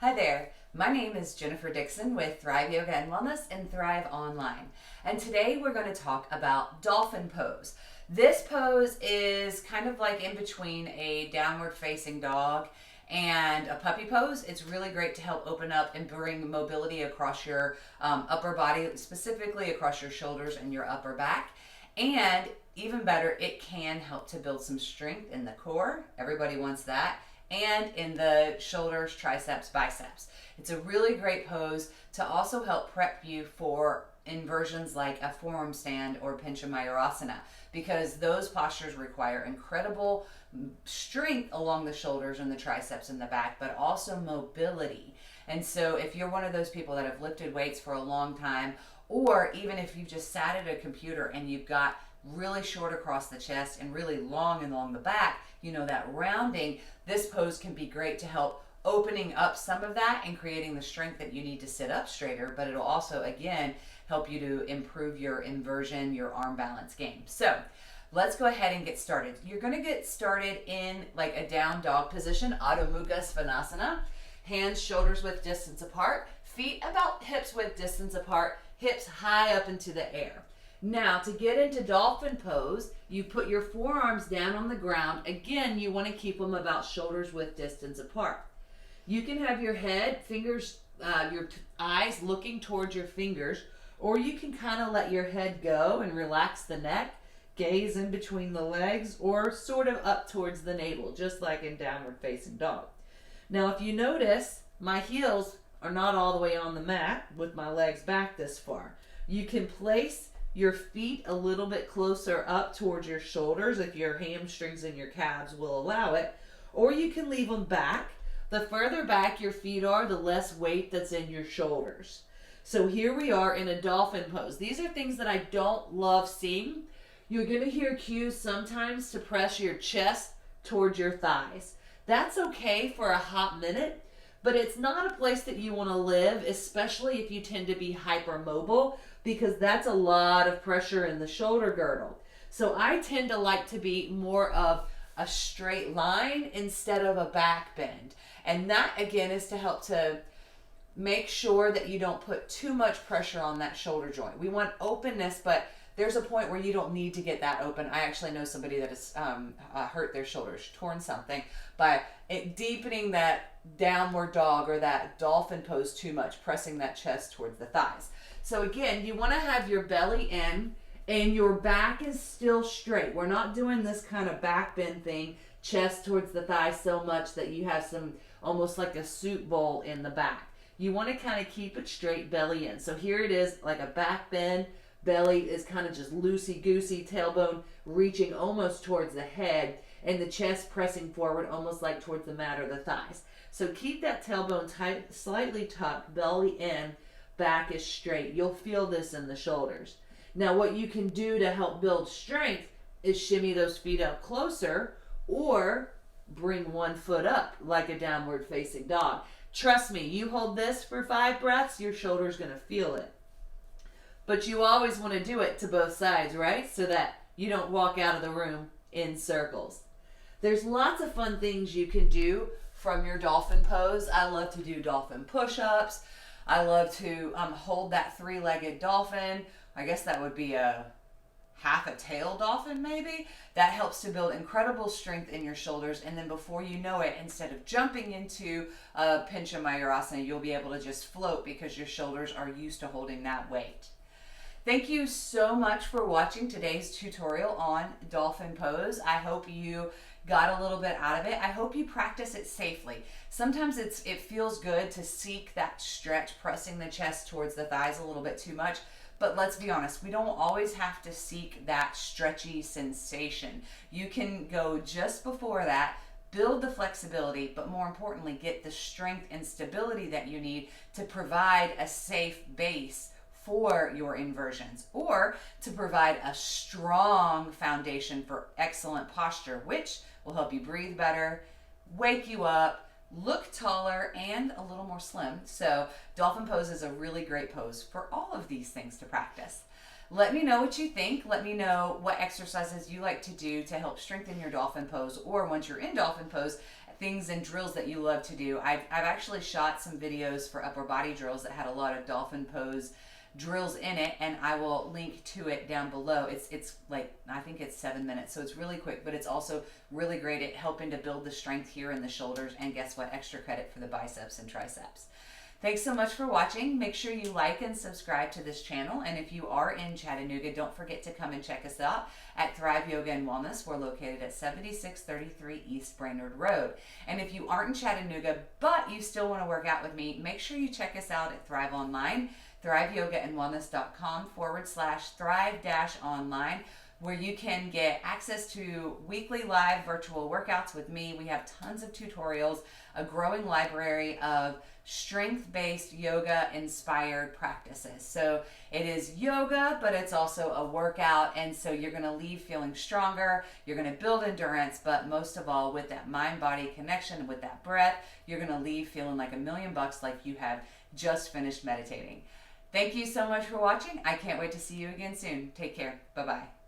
Hi there, my name is Jennifer Dixon with Thrive Yoga and Wellness and Thrive Online. And today we're going to talk about Dolphin Pose. This pose is kind of like in between a downward facing dog and a puppy pose. It's really great to help open up and bring mobility across your upper body, specifically across your shoulders and your upper back. And even better, it can help to build some strength in the core. Everybody wants that. And in the shoulders, triceps, biceps. It's a really great pose to also help prep you for inversions like a forearm stand or Pincha Mayurasana, because those postures require incredible strength along the shoulders and the triceps and the back, but also mobility. And so if you're one of those people that have lifted weights for a long time, or even if you've just sat at a computer and you've got really short across the chest and really long along the back, you know, that rounding, this pose can be great to help opening up some of that and creating the strength that you need to sit up straighter, but it'll also, again, help you to improve your inversion, your arm balance game. So let's go ahead and get started. You're going to get started in like a down dog position, Adho Mukha Svanasana. Hands, shoulders width distance apart, feet about hips width distance apart, hips high up into the air. Now, to get into Dolphin Pose, you put your forearms down on the ground. Again, you want to keep them about shoulders width distance apart. You can have your head, fingers, your eyes looking towards your fingers, or you can kind of let your head go and relax the neck, gaze in between the legs, or sort of up towards the navel, just like in downward facing dog. Now, if you notice, my heels are not all the way on the mat with my legs back this far. You can place your feet a little bit closer up towards your shoulders if your hamstrings and your calves will allow it, or you can leave them back. The further back your feet are, the less weight that's in your shoulders. So here we are in a dolphin pose. These are things that I don't love seeing. You're going to hear cues sometimes to press your chest towards your thighs. That's okay for a hot minute, but it's not a place that you want to live, especially if you tend to be hypermobile, because that's a lot of pressure in the shoulder girdle. So I tend to like to be more of a straight line instead of a back bend. And that, again, is to help to make sure that you don't put too much pressure on that shoulder joint. We want openness, but there's a point where you don't need to get that open. I actually know somebody that has hurt their shoulders, torn something, by deepening that downward dog or that dolphin pose too much, pressing that chest towards the thighs. So again, you want to have your belly in and your back is still straight. We're not doing this kind of back bend thing, chest towards the thigh so much that you have some almost like a soup bowl in the back. You want to kind of keep it straight, belly in. So here it is, like a back bend. Belly is kind of just loosey-goosey, tailbone reaching almost towards the head, and the chest pressing forward almost like towards the mat or the thighs. So keep that tailbone tight, slightly tucked, belly in, back is straight. You'll feel this in the shoulders. Now what you can do to help build strength is shimmy those feet up closer or bring one foot up like a downward facing dog. Trust me, you hold this for 5 breaths, your shoulder's going to feel it. But you always want to do it to both sides, right? So that you don't walk out of the room in circles. There's lots of fun things you can do from your dolphin pose. I love to do dolphin push-ups. I love to hold that 3-legged dolphin. I guess that would be a half a tail dolphin maybe. That helps to build incredible strength in your shoulders, and then before you know it, instead of jumping into a Pincha Mayurasana, you'll be able to just float because your shoulders are used to holding that weight. Thank you so much for watching today's tutorial on Dolphin Pose. I hope you got a little bit out of it. I hope you practice it safely. Sometimes it feels good to seek that stretch, pressing the chest towards the thighs a little bit too much. But let's be honest, we don't always have to seek that stretchy sensation. You can go just before that, build the flexibility, but more importantly, get the strength and stability that you need to provide a safe base for your inversions, or to provide a strong foundation for excellent posture, which will help you breathe better, wake you up, look taller, and a little more slim. So Dolphin Pose is a really great pose for all of these things to practice. Let me know what you think. Let me know what exercises you like to do to help strengthen your Dolphin Pose, or once you're in Dolphin Pose, things and drills that you love to do. I've actually shot some videos for upper body drills that had a lot of Dolphin Pose drills in it, and I will link to it down below. It's like, I think it's 7 minutes, so it's really quick, but it's also really great at helping to build the strength here in the shoulders, and guess what, extra credit for the biceps and triceps. Thanks so much for watching. Make sure you like and subscribe to this channel, and if you are in Chattanooga, don't forget to come and check us out at Thrive Yoga and Wellness. We're located at 7633 East Brainerd Road. And if you aren't in Chattanooga, but you still want to work out with me, make sure you check us out at Thrive Online, thriveyogaandwellness.com/thrive-online, where you can get access to weekly live virtual workouts with me. We have tons of tutorials, a growing library of strength-based yoga-inspired practices. So it is yoga, but it's also a workout, and so you're gonna leave feeling stronger, you're gonna build endurance, but most of all, with that mind-body connection, with that breath, you're gonna leave feeling like $1,000,000, like you have just finished meditating. Thank you so much for watching. I can't wait to see you again soon. Take care. Bye-bye.